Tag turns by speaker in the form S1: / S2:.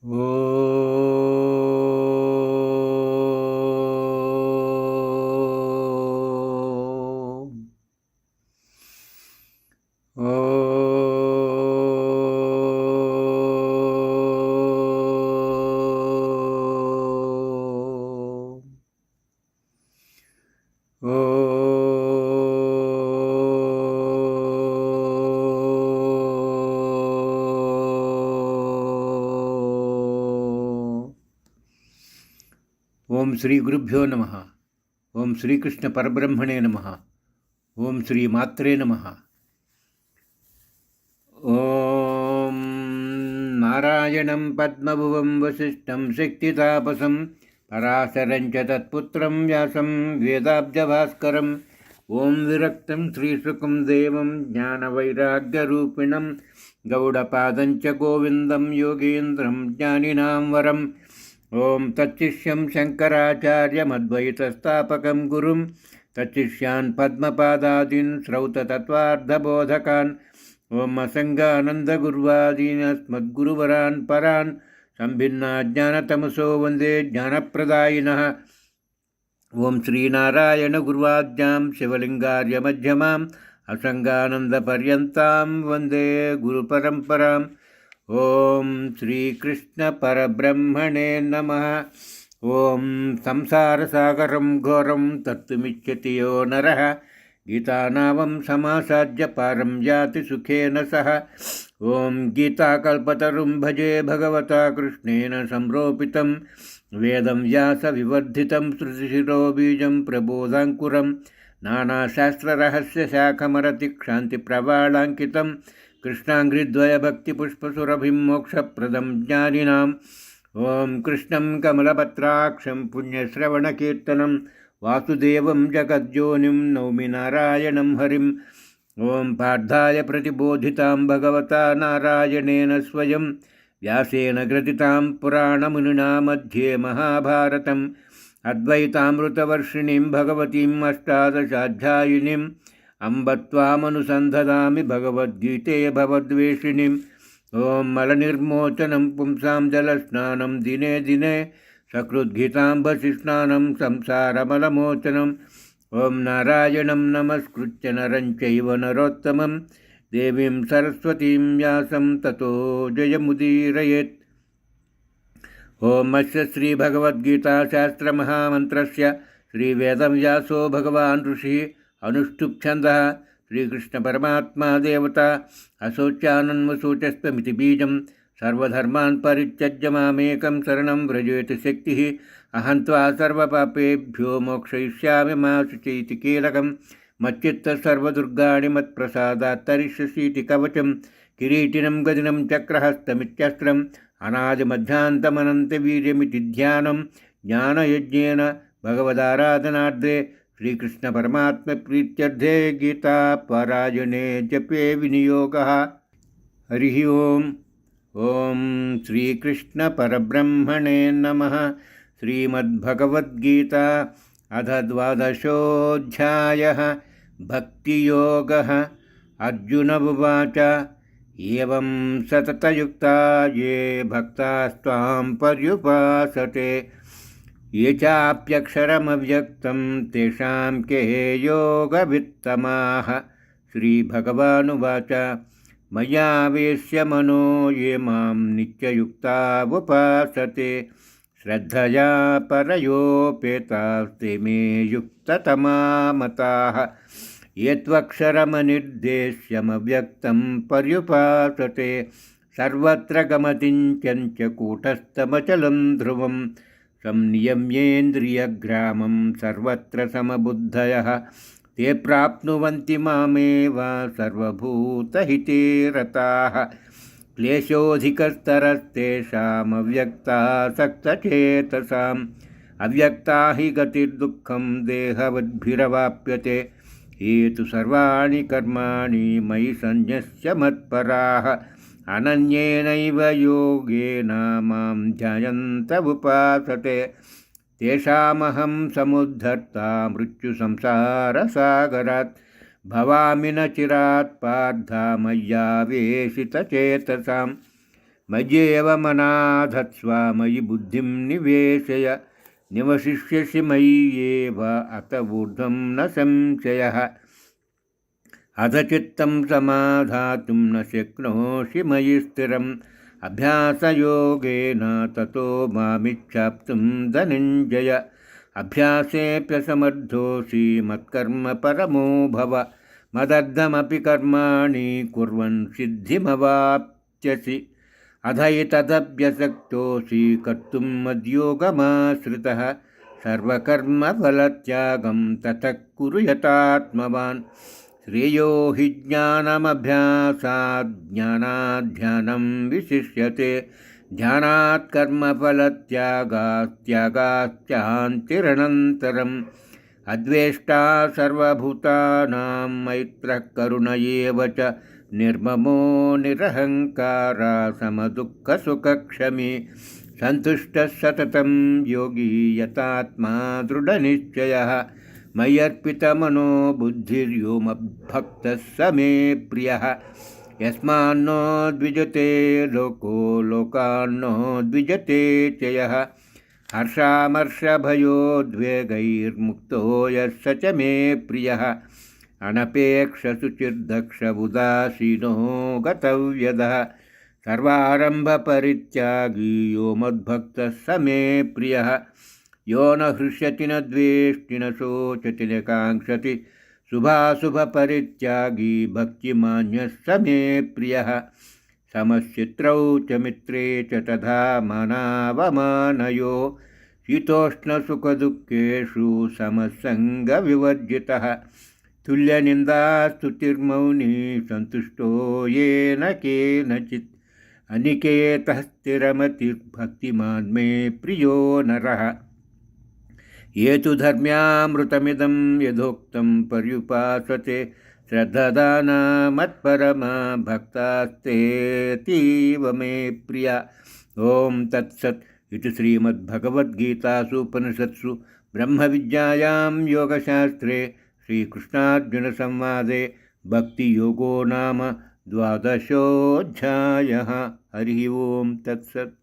S1: ॐ ಓಂ ಶ್ರೀ ಗುರುಭ್ಯೋ ನಮಃ. ಓಂ ಶ್ರೀಕೃಷ್ಣ ಪರಬ್ರಹ್ಮಣೇ ನಮಃ. ಓಂ ಶ್ರೀ ಮಾತ್ರೇ ನಮಃ. ಓಂ ನಾರಾಯಣಂ ಪದ್ಮಭುವಂ ವಸಿಷ್ಠಂ ಶಕ್ತಿತಾಪಸಂ ಪರಾಶರಂಚ ತತ್ಪುತ್ರಂ ವ್ಯಾಸಂ ವೇದಾಬ್ಜಭಾಸ್ಕರಂ ಓಂ ವಿರಕ್ತಂ ಶ್ರೀಸುಕಂ ದೇವಂ ಜ್ಞಾನವೈರಾಗ್ಯರೂಪಿಣಂ ಗೌಡಪಾದಂಚ ಗೋವಿಂದಂ ಯೋಗೀಂದ್ರಂ ಜ್ಞಾನಿನಾಂ ವರಂ ಓಂ ತಚ್ಚಿಷ್ಯಂ ಶಂಕರಾಚಾರ್ಯಮದ್ವೈತಸ್ಥಾಪಕಂ ಗುರುಂ ತಚ್ಚಿಷ್ಯಾನ್ ಪದ್ಮಪಾದಾದೀನ್ ಶ್ರೌತತತ್ವಾರ್ಧಬೋಧಕಾನ್ ಓಂ ಅಸಂಗಾನಂದಗುರ್ವಾದೀನ್ ಅಸ್ಮದ್ಗುರುವರಾನ್ ಪರಾನ್ ಸಂಭಿನ್ನಾಜ್ಞಾನತಮಸೋ ವಂದೇ ಜ್ಞಾನಪ್ರದಾಯಿನಃ. ಓಂ ಶ್ರೀನಾರಾಯಣಗುರ್ವಾದ್ಯಾಂ ಶಿವಲಿಂಗಾರ್ಯಮಧ್ಯಮಾಂ ಅಸಂಗಾನಂದಪರ್ಯಂತಾಂ ವಂದೇ ಗುರುಪರಂಪರಾಂ. ಓಂ ಶ್ರೀಕೃಷ್ಣ ಪರಬ್ರಹ್ಮಣೇ ನಮಃ. ಓಂ ಸಂಸಾರಸಾಗರಂ ಘೋರಂ ತತ್ತುಮಿಚ್ಛತಿ ಯೋ ನರಃ ಗೀತಾನಾವಂ ಸಮಾಸಾದ್ಯ ಪಾರಂ ಯಾತಿ ಸುಖೇನ ಸಹ. ಓಂ ಗೀತಾಕಲ್ಪತರುಂ ಭಜೆ ಭಗವತಾ ಕೃಷ್ಣೇನ ಸಂರೋಪಿತಂ ವೇದಂ ವ್ಯಾಸವಿವರ್ಧಿತಂ ಶ್ರುತಿಶಿರೋ ಬೀಜಂ ಪ್ರಬೋಧಾಂಕುರಂ ನಾನಾಶಾಸ್ತ್ರರಹಸ್ಯಶಾಖಮರತಿಕ್ಷಾಂತಿಪ್ರವಾಳಾಂಕಿತಂ ಕೃಷ್ಣಾಂಘ್ರಿದ್ವಯಭಕ್ತಿಪುಷ್ಪಸುರಭಿಂ ಮೋಕ್ಷಪ್ರದಂ ಜ್ಞಾನಿನಾಂ. ಓಂ ಕೃಷ್ಣಂ ಕಮಲಪತ್ರಾಕ್ಷಂ ಪುಣ್ಯಶ್ರವಣಕೀರ್ತನಂ ವಾಸುದೇವಂ ಜಗಜ್ಯೋನಿಂ ನೌಮಿ ನಾರಾಯಣಂ ಹರಿಂ. ಓಂ ಪಾರ್ಥಾಯ ಪ್ರತಿಬೋಧಿತಾಂ ಭಗವತಾ ನಾರಾಯಣೇನ ಸ್ವಯಂ ವ್ಯಾಸೇನ ಗ್ರಥಿತಾಂ ಪುರಾಣಮುನಿನಾ ಮಧ್ಯೆ ಮಹಾಭಾರತಂ ಅದ್ವೈತಾಮೃತವರ್ಷಿಣೀಂ ಭಗವತೀಂ ಅಷ್ಟಾದಶಾಧ್ಯಾಯಿನೀಂ ಅಂಬ ತ್ವಾಮನುಸಂಧದಾಮಿ ಭಗವದ್ಗೀತೆ ಭವದ್ವೇಷಿಣೀಂ. ಓಂ ಮಲನಿರ್ಮೋಚನಂ ಪುಂಸಾಂ ಜಲಸ್ನಾನಂ ದಿನೇ ದಿನೇ ಸಕೃದ್ಗೀತಾಂಬಸಿ ಸ್ನಾನಂ ಸಂಸಾರಮಲಮೋಚನಂ. ಓಂ ನಾರಾಯಣಂ ನಮಸ್ಕೃತ್ಯ ನರಂ ಚೈವ ನರೋತ್ತಮಂ ದೇವೀಂ ಸರಸ್ವತೀಂ ವ್ಯಾಸಂ ತತೋ ಜಯಮುದೀರಯೇತ್. ಓಂ ಅಸ್ಯ ಶ್ರೀಭಗವದ್ಗೀತಾಶಾಸ್ತ್ರಮಹಾಮಂತ್ರಸ್ಯ ಶ್ರೀವೇದವ್ಯಾಸೋ ಭಗವಾನ್ ಋಷಿಃ ಅನುಷ್ಠುಪ್ ಛಂದಃ ಶ್ರೀಕೃಷ್ಣಪರಮಾತ್ಮಾ ದೇವತಾ ಅಶೋಚ್ಯಾನನ್ವಶೋಚಸ್ತ್ವಮಿತಿ ಬೀಜಂ ಸರ್ವಧರ್ಮಾನ್ ಪರಿತ್ಯಜ್ಯ ಮಾಮೇಕಂ ಶರಣಂ ವ್ರಜೇತಿ ಶಕ್ತಿಃ ಅಹಂ ತ್ವಾ ಸರ್ವಪಾಪೇಭ್ಯೋ ಮೋಕ್ಷಯಿಷ್ಯಾಮಿ ಮಾ ಶುಚೈತಿ ಕೀಲಕಂ ಮಚ್ಚಿತ್ತಸರ್ವದುರ್ಗಾಣಿ ಮತ್ಪ್ರಸಾದಾತ್ ತರಿಷ್ಯಸೀತಿ ಕವಚಂ ಕಿರೀಟಿನಂ ಗದಿನಂ ಚಕ್ರಹಸ್ತಮಿತ್ಯಸ್ತ್ರಂ ಅನಾದಿಮಧ್ಯಾಂತಮನಂತವೀರ್ಯಮಿತಿ ಧ್ಯಾನಂ ಜ್ಞಾನಯಜ್ಞೇನ ಭಗವದಾರಾಧನಾರ್ಧೆ ಶ್ರೀಕೃಷ್ಣ ಪರಮಾತ್ಮ ಪ್ರೀತ್ಯರ್ಥೆ ಗೀತಾ ಪಾರಾಯಣೆ ಜಪೆ ವಿನಿಯೋಗಃ. ಹರಿ ಓಂ. ಓಂ ಶ್ರೀಕೃಷ್ಣ ಪರಬ್ರಹ್ಮಣೇ ನಮಃ. ಶ್ರೀಮದ್ಭಗವದ್ಗೀತಾ ಅಧ ದ್ವಾದಶೋऽಧ್ಯಾಯಃ ಭಕ್ತಿಯೋಗಃ. ಅರ್ಜುನ ಉವಾಚ ಏವಂ ಸತತಯುಕ್ತಾ ಯೇ ಭಕ್ತಾಸ್ತ್ವಾಂ ಪರ್ಯುಪಾಸತೆ ಯೇ ಚಾಪ್ಯಕ್ಷರಮವ್ಯಕ್ತಂ ತೇಷಾಂ ಕೆ ಯೋಗವಿತ್ತಮಾಃ. ಶ್ರೀಭಗವಾನುವಾಚ ಮಯ್ಯಾವೇಶ್ಯ ಮನೋ ಯೇ ಮಾಂ ನಿತ್ಯಯುಕ್ತಾ ಉಪಾಸತೆ ಶ್ರದ್ಧಯಾ ಪರಯೋಪೇತಾಸ್ತೆ ಮೇ ಯುಕ್ತತಮಾ ಮತಾಃ. ಯೇ ತ್ವಕ್ಷರಮನಿರ್ದೇಶ್ಯಮವ್ಯಕ್ತಂ ಪರ್ಯುಪಾಸತೆ ಸರ್ವತ್ರ ಗಮತಿಂಚಂಚ ಕೂಟಸ್ಥಮಚಲಂ ಧ್ರುವಂ ಸಂನಿಯಮ್ಯೇಂದ್ರಿಯಗ್ರಾಮಂ ಸರ್ವತ್ರ ಸಮಬುದ್ಧಯಃ ತೇ ಪ್ರಾಪ್ನುವಂತಿ ಮಾಮೇವ ಸರ್ವಭೂತಹಿತೇ ರತಾಃ. ಕ್ಲೇಶೋಧಿಕಸ್ತರಸ್ತೇಷಾಮವ್ಯಕ್ತಾಸಕ್ತಚೇತಸಾಂ ಅವ್ಯಕ್ತಾ ಹಿ ಗತಿರ್ದುಃಖಂ ದೇಹವದ್ಭಿರವಾಪ್ಯತೆ. ಯೇ ತು ಸರ್ವಾಣಿ ಕರ್ಮಾಣಿ ಮಯಿ ಸನ್ಯಸ್ಯ ಮತ್ಪರಾಃ ಅನನ್ಯೇನೈವ ಯೋಗೇನ ಮಾಂ ಧ್ಯಾಯಂತ ಉಪಾಸತೆ ತೇಷಾಮಹಂ ಸಮುದ್ಧರ್ತಾ ಮೃತ್ಯುಸಂಸಾರಸಾಗರಾತ್ ಭವಾಮಿ ನ ಚಿರಾತ್ ಪಾರ್ಥ ಮಯ್ಯಾವೇಶಿತಚೇತಸಾಂ. मय्येव मनाधत्स्व मयि बुद्धिं निवेशय निवशिष्यसि मय्येव अत ऊर्ध्वं न संशयः अथ चित्तं समाधातुं न शक्नोषि मयि स्थिरम् अभ्यासयोगेन ततो मामिच्छाप्तुं धनञ्जय अभ्यासेऽप्यसमर्थोऽसि मत्कर्म परमो भव मदर्थमपि कर्माणि कुर्वन् सिद्धिमवाप्स्यसि अधैतदभ्यसक्तोऽसि कर्तुं मद्योगमाश्रितः सर्वकर्मफलत्यागं ततः कुरु यतात्मवान् श्रेयो हि ज्ञानमभ्यासात् ज्ञानात् ध्यानं विशिष्यते ध्यानात् कर्मफलत्यागात् त्यागाश्चान्तिरनन्तरम् अद्वेष्टा सर्वभूतानां मैत्रः करुण एव च निर्ममो निरहङ्कारः समदुःखसुखक्षमी सन्तुष्टः सततं योगी यतात्मा दृढनिश्चयः मय्यर्पितमनो बुद्धिर्यो मद्भक्तः स मे प्रियः यस्मान्नो द्विजते लोको लोकान्नो द्विजते च यः हर्षामर्षभयोद्वेगैर्मुक्तो यः स च मे प्रियः अनपेक्षशुचिर्दक्ष उदासीनो गतव्यदः सर्वारम्भपरित्यागी यो मद्भक्तः स मे प्रियः यो न हृष्यति न द्वेष्टि न शोचति न काङ्क्षति शुभाशुभपरित्यागी भक्तिमान्यः स मे प्रियः समश्चित्रौ च मित्रे च तथा मानावमानयो शीतोष्णसुखदुःखेषु समसङ्गविवर्जितः तुल्यनिन्दास्तुतिर्मौनी सन्तुष्टो येन केनचित् अनिकेतः स्थिरमतिर्भक्तिमान् मे प्रियो नरः ये तु धर्म्यामृतमिदं यथोक्तं पर्युपासते श्रद्धादाना मत्परमा भक्तास्तेतीव मे प्रिया। ओं तत्सत् इति श्रीमद्भगवद्गीतासु उपनिषत्सु ब्रह्मविद्यायां योगशास्त्रे श्रीकृष्णार्जुनसंवादे भक्तियोगो नाम 12 हरिः ओं तत्सत्।